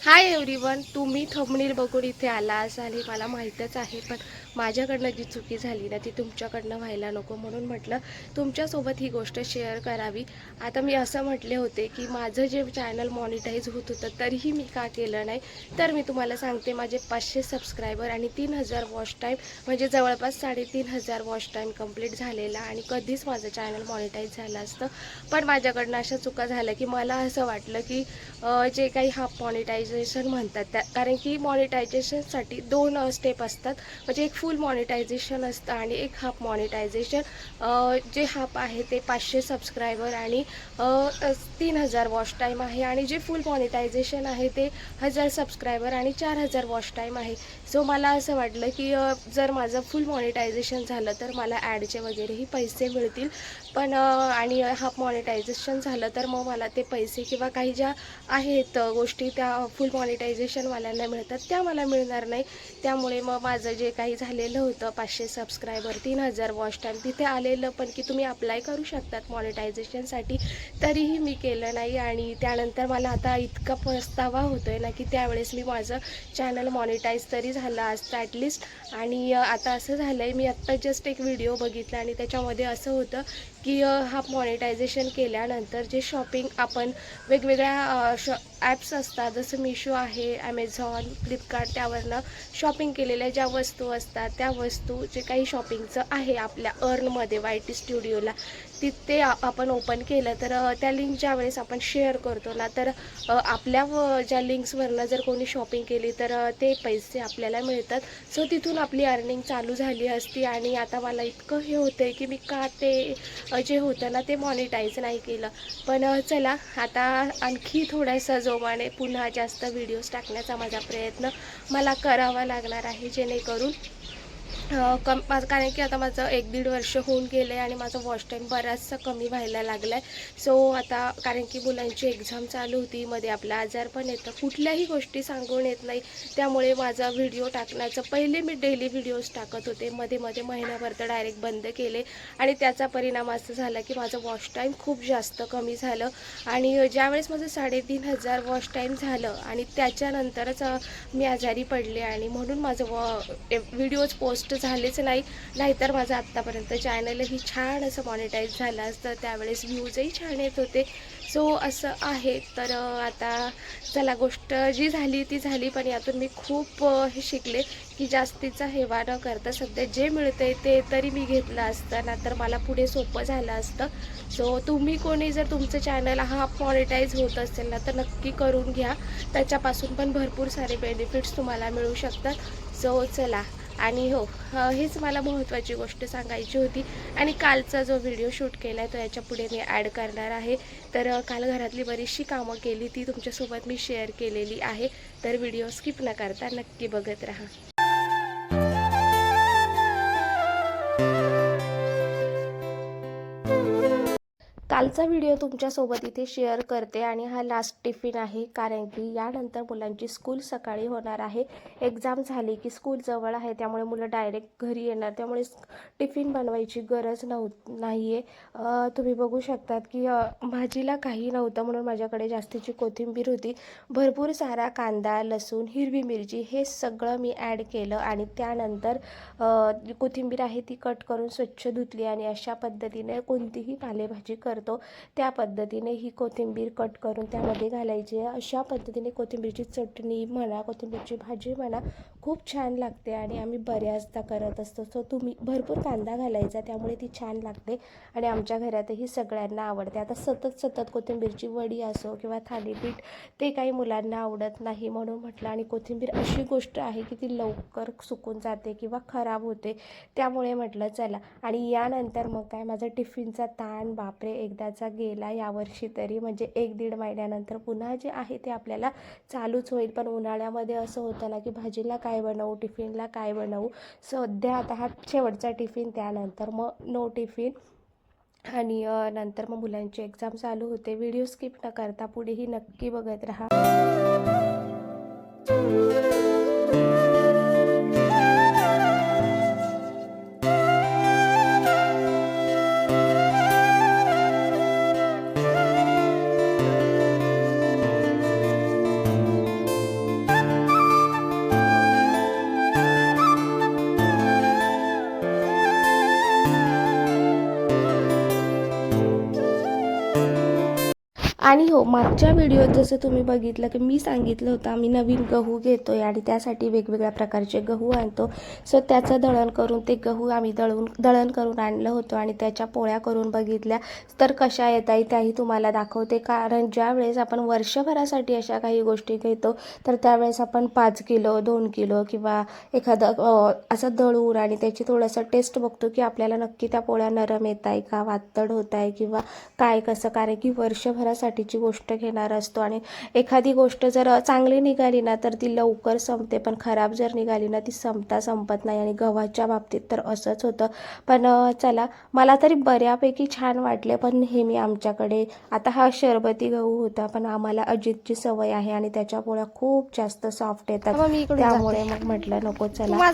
Hi everyone, तुम्ही thumbnail बघून इथे आला असाल हे मला माहीतच आहे, पण माझ्याकडनं जी चुकी झाली ना ती तुमच्याकडनं व्हायला नको म्हणून म्हटलं तुमच्यासोबत ही गोष्ट शेअर करावी. आता मी असं म्हटले होते की माझं जे चॅनल मॉनिटाईज होत होतं तरीही मी का केलं नाही. तर मी तुम्हाला सांगते, माझे 500 सबस्क्रायबर आणि 3000 वॉच टाईम, म्हणजे जवळपास 3500 वॉच टाईम कंप्लीट झालेला आणि कधीच माझं चॅनल मॉनिटाईज झालं असतं. पण माझ्याकडनं अशा चुका झाल्या की मला असं वाटलं की जे काही हाफ मॉनिटायझेशन म्हणतात त्या, कारण की मॉनिटायझेशनसाठी दोन स्टेप असतात. म्हणजे एक फुल मॉनिटायझेशन असतं आणि एक हाफ मॉनिटायझेशन. जे हाफ आहे ते 500 सबस्क्रायबर आणि 3000 वॉच टाईम आहे, आणि जे फुल मॉनिटायझेशन आहे ते 1000 सबस्क्रायबर आणि 4000 वॉच टाईम आहे. सो मला असं वाटलं की जर माझं फुल मॉनिटायझेशन झालं तर मला ॲडचे वगैरेही पैसे मिळतील, पण आणि हाफ मॉनिटायझेशन झालं तर मग मला ते पैसे किंवा काही ज्या आहेत गोष्टी त्या फुल मॉनिटायझेशनवाल्यांना मिळतात त्या मला मिळणार नाही. त्यामुळे मग माझं जे काही झालेलं होतं 500 सबस्क्रायबर 3000 वॉच टाईम तिथे आलेलं, पण की तुम्ही अप्लाय करू शकतात मॉनिटायझेशनसाठी, तरीही मी केलं नाही. आणि त्यानंतर मला आता इतका पस्तावा होतो आहे ना की त्यावेळेस मी माझं चॅनल मॉनिटाईज तरी झालं असतं ॲटलिस्ट. आणि आता असं झालं आहे, मी आत्ता जस्ट एक व्हिडिओ बघितला आणि त्याच्यामध्ये असं होतं की हाफ मॉनिटायझेशन केल्यानंतर जे शॉपिंग आपण वेगवेगळ्या ॲप्स असतात, जसं मिशो आहे, ॲमेझॉन, फ्लिपकार्ट, त्यावरनं शॉपिंग केलेल्या ज्या वस्तू असतात त्या वस्तू जे काही शॉपिंगचं आहे आपल्या अर्नमध्ये वाय टी स्टुडिओला, तिथे आपण ओपन केलं तर त्या लिंक ज्या वेळेस आपण शेअर करतो ना, तर आपल्या ज्या लिंक्सवरनं जर कोणी शॉपिंग केली तर ते पैसे आपल्याला मिळतात. सो तिथून आपली अर्निंग चालू झाली असती. आणि आता मला इतकं हे होतं आहे की मी का ते जे होतं ना ते मॉनिटाईज नाही केलं. पण चला, आता आणखी थोड्याशा जोमाने पुन्हा जास्त व्हिडिओज टाकण्याचा माझा प्रयत्न मला करावा लागणार आहे, जेणेकरून माझं, कारण की आता माझं 1-1.5 वर्ष होऊन गेलं आहे आणि माझा वॉच टाईम बराचसा कमी व्हायला लागला आहे. सो आता कारण की मुलांची एक्झाम चालू होती, मध्ये आपला आजार पण येतं, कुठल्याही गोष्टी सांगून येत नाही. त्यामुळे माझा व्हिडिओ टाकण्याचं, पहिले मी डेली व्हिडिओज टाकत होते, मध्ये मध्ये महिनाभर तर डायरेक्ट बंद केले. आणि त्याचा परिणाम असं झाला की माझं वॉच टाईम खूप जास्त कमी झालं. आणि ज्यावेळेस माझं 3500 वॉच टाईम झालं आणि त्याच्यानंतरच मी आजारी पडले, आणि म्हणून माझं व्हिडिओज पोस्ट झालेच नाही. नाहीतर माझं आत्तापर्यंत चॅनलही छान असं मॉनिटाईज झालं असतं, त्यावेळेस व्ह्यूजही छान येत होते. सो असं आहे. तर आता चला, गोष्ट जी झाली ती झाली, पण यातून मी खूप हे शिकले की जास्तीचा हेवा न करता सध्या जे मिळते ते तरी मी घेतलं असतं ना, तर मला पुढे सोपं झालं असतं. सो तुम्ही कोणी जर तुमचं चॅनल हा मॉनिटाईज होत असेल ना, तर नक्की करून घ्या. त्याच्यापासून पण भरपूर सारे बेनिफिट्स तुम्हाला मिळू शकतात. सो चला, आणि हो, हेच मला महत्त्वाची गोष्ट सांगायची होती. आणि कालचा जो व्हिडिओ शूट केला आहे तो याच्या पुढे मी ॲड करणार आहे. तर काल घरातली बरीचशी कामं केली, ती तुमच्यासोबत मी शेअर केलेली आहे. तर व्हिडिओ स्किप न करता नक्की बघत राहा. कालचा व्हिडिओ तुमच्यासोबत इथे शेअर करते आणि हा लास्ट टिफिन आहे, कारण की यानंतर मुलांची स्कूल सकाळी होणार आहे. एक्झाम झाली की स्कूल जवळ आहे, त्यामुळे मुलं डायरेक्ट घरी येणार, त्यामुळे टिफिन बनवायची गरज नाही आहे. तुम्ही बघू शकतात की भाजीला काही नव्हतं, म्हणून माझ्याकडे जास्तीची कोथिंबीर होती. भरपूर सारा कांदा, लसूण, हिरवी मिरची हे सगळं मी ॲड केलं आणि त्यानंतर कोथिंबीर आहे ती कट करून स्वच्छ धुतली. आणि अशा पद्धतीने कोणतीही पालेभाजी करतो त्या पद्धतीने ही कोथिंबीर कट करून त्यामध्ये घालायची आहे. अशा पद्धतीने कोथिंबीरची चटणी म्हणा, कोथिंबीरची भाजी म्हणा, खूप छान लागते आणि आम्ही बऱ्याचदा करत असतो. सो तुम्ही भरपूर कांदा घालायचा, त्यामुळे ती छान लागते आणि आमच्या घरातही सगळ्यांना आवडते. आता सतत सतत कोथिंबीरची वडी असो किंवा थालीपीठ, ते काही मुलांना आवडत नाही, म्हणून म्हटलं. आणि कोथिंबीर अशी गोष्ट आहे की ती लवकर सुकून जाते किंवा खराब होते, त्यामुळे म्हटलं चला. आणि यानंतर मग काय, माझा टिफिनचा ताण बापरे एकदाचा गेला यावर्षी तरी, म्हणजे 1-1.5 महिन्यानंतर पुन्हा जे आहे ते आपल्याला चालूच होईल. पण उन्हाळ्यामध्ये असं होतं ना की भाजीला काय बनवू, टिफिनला काय बनवू. सध्या आता हा शेवटचा टिफिन, त्यानंतर मग नो टिफिन. आणि नंतर मग मुलांची एक्झाम चालू होते. व्हिडिओ स्किप न करता पुढेही नक्की बघत राहा. आणि हो, मागच्या व्हिडिओत जसं तुम्ही बघितलं की मी सांगितलं होतं आम्ही नवीन गहू घेतो आहे आणि त्यासाठी वेगवेगळ्या प्रकारचे गहू आणतो. सो त्याचं दळण करून ते गहू आम्ही दळण करून आणलं होतं आणि त्याच्या पोळ्या करून बघितल्या. तर कशा येत आहे त्याही तुम्हाला दाखवते. कारण ज्यावेळेस आपण वर्षभरासाठी अशा काही गोष्टी घेतो तर त्यावेळेस आपण 5 किलो 2 किलो किंवा एखादं असं दळून आणि त्याची थोडंसं टेस्ट बघतो की आपल्याला नक्की त्या पोळ्या नरम येत आहे का, वातड होत आहे किंवा काय कसं. कारण की वर्षभरासाठीची गोष्ट घेणार असतो आणि एखादी गोष्ट जर चांगली निघाली ना तर ती लवकर संपते, पण खराब जर निघाली ना ती संपत नाही. आणि गव्हाच्या बाबतीत तर असंच होतं. पण चला, मला तरी बऱ्यापैकी छान वाटले. पण नेहमी आमच्याकडे आता हा शरबती गहू होता, पण आम्हाला अजितची सवय आहे आणि त्याच्या पोळ्या खूप जास्त सॉफ्ट येतात. त्यामुळे मग म्हटलं नको, चला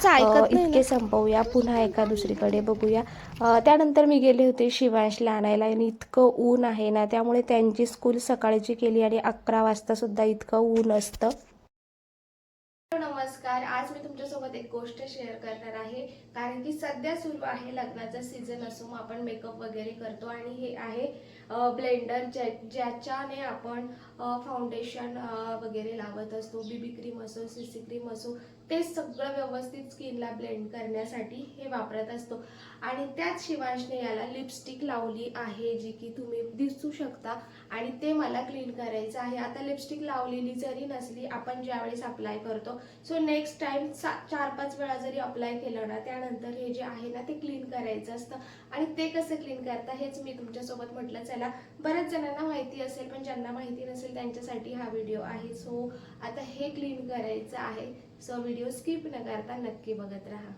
इतके संपवूया, पुन्हा एका दुसरीकडे बघूया. त्यानंतर मी गेले होते शिवांशला आणायला आणि इतकं ऊन आहे ना, त्यामुळे त्यांची स्कूल सकाळची केली आणि 11 वाजता सुद्धा इतकं ऊन असतं. नमस्कार, आज मी तुमच्यासोबत एक गोष्ट शेअर करणार आहे. कारण की सध्या सुरू आहे लग्नाचा सीझन असून आपण मेकअप वगैरे करतो आणि हे आहे ब्लेंडर ज्याच्याने आपण फाउंडेशन वगैरे लावत असतो. बीबी क्रीम असो, सीसी क्रीम असो, ते सगळं व्यवस्थित स्किनला ब्लेंड करण्यासाठी हे वापरत असतो. आणि त्याच शिवांशने याला लिपस्टिक लावली आहे, जी की तुम्ही दिसू शकता. आणि ते मला क्लीन करायचं आहे. आता लिपस्टिक लावलेली जरी नसली, आपण ज्यावेळेस अप्लाय करतो सो नेक्स्ट टाइम 4-5 वेळा जरी अप्लाय केलं ना, त्यानंतर हे जे आहे ना ते क्लीन करायचं असतं. आणि ते कसं क्लीन करता हेच मी तुमच्यासोबत म्हटलं. चला, बऱ्याच जणांना माहिती असेल, पण ज्यांना माहिती नसेल त्यांच्यासाठी हा व्हिडिओ आहे. सो आता हे क्लीन करायचं आहे. सो व्हिडिओ स्किप न करता नक्की बघत राहा.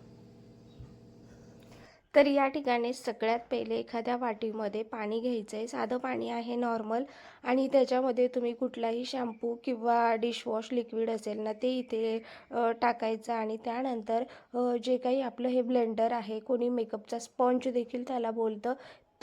तर या ठिकाणी सगळ्यात पहिले एखाद्या वाटीमध्ये पाणी घ्यायचं आहे. साधं पाणी आहे, नॉर्मल. आणि त्याच्यामध्ये तुम्ही कुठलाही शॅम्पू किंवा डिशवॉश लिक्विड असेल ना ते इथे टाकायचं. आणि त्यानंतर जे काही आपलं हे ब्लेंडर आहे, कोणी मेकअपचा स्पंज देखील त्याला बोलतं,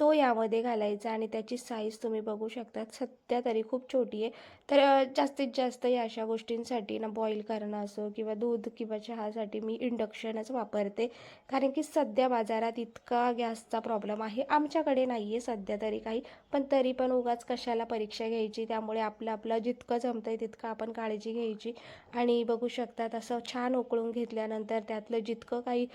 तो यामध्ये घालायचा. आणि त्याची साईज तुम्ही बघू शकता, सध्या तरी खूप छोटी आहे. तर जास्तीत जास्त या अशा गोष्टींसाठी ना, बॉईल करणं असो किंवा दूध किंवा चहासाठी मी इंडक्शनच वापरते. कारण की सध्या बाजारात इतका गॅसचा प्रॉब्लेम आहे. आमच्याकडे नाही आहे सध्या तरी काही, पण तरी पण उगाच कशाला परीक्षा घ्यायची. त्यामुळे आपलं जितकं जमतं आहे तितकं आपण काळजी घ्यायची. आणि बघू शकतात असं छान उकळून घेतल्यानंतर त्यातलं जितकं काही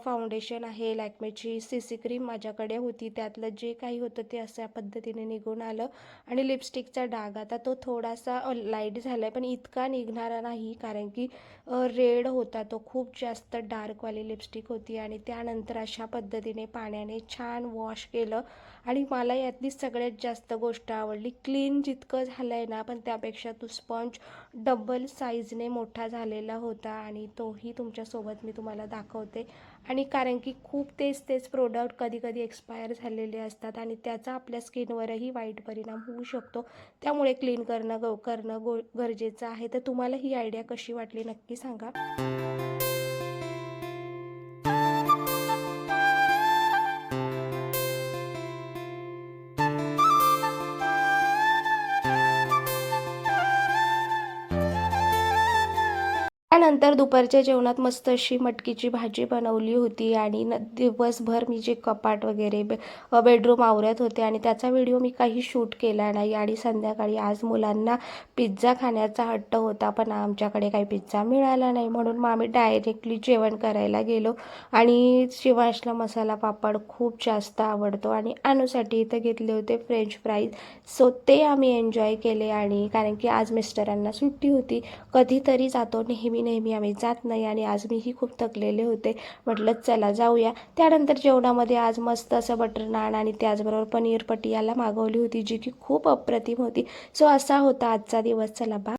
फाउंडेशन आहे, लॅक्मेची सीसी क्रीम माझ्याकडे होती, त्यातलं जे काही होतं ते अशा पद्धतीने निघून आलं. आणि लिपस्टिकचा डाग आता तो थोडासा लाईट झाला आहे, पण इतका निघणारा नाही. कारण की रेड होता तो, खूप जास्त डार्कवाली लिपस्टिक होती. आणि त्यानंतर अशा पद्धतीने पाण्याने छान वॉश केलं. आणि मला यातली सगळ्यात जास्त गोष्ट आवडली, क्लीन जितकं झालं आहे ना, पण त्यापेक्षा तो स्पंज डबल साईजने मोठा झालेला होता. आणि तोही तुमच्यासोबत मी तुम्हाला दाखवते. आणि कारण की खूप तेच प्रोडक्ट कधी कधी एक्सपायर झालेले असतात आणि त्याचा आपल्या स्किनवरही वाईट परिणाम होऊ शकतो. त्यामुळे क्लीन करणं गरजेचं आहे. तर तुम्हाला ही आयडिया कशी वाटली नक्की सांगा. त्यानंतर दुपारच्या जेवणात मस्त अशी मटकीची भाजी बनवली होती. आणि दिवसभर मी जे कपाट वगैरे बेडरूम आवरत होते आणि त्याचा व्हिडिओ मी काही शूट केला नाही. आणि संध्याकाळी आज मुलांना पिझ्झा खाण्याचा हट्ट होता, पण आमच्याकडे काही पिझ्झा मिळाला नाही, म्हणून मग आम्ही डायरेक्टली जेवण करायला गेलो. आणि शिवांशला मसाला पापड खूप जास्त आवडतो आणि अनुसाठी इथं घेतले होते फ्रेंच फ्राईज. सो ते आम्ही एन्जॉय केले. आणि कारण की आज मिस्टरांना सुट्टी होती, कधीतरी जातो, नेहमी आम्ही जात नाही. आणि आज मीही खूप थकलेले होते, म्हटलं चला जाऊया. त्यानंतर जेवणामध्ये आज मस्त असं बटर नान आणि त्याचबरोबर पनीर पटियाला मागवली होती, जी की खूप अप्रतिम होती. सो असा होता आजचा दिवस. चला बा.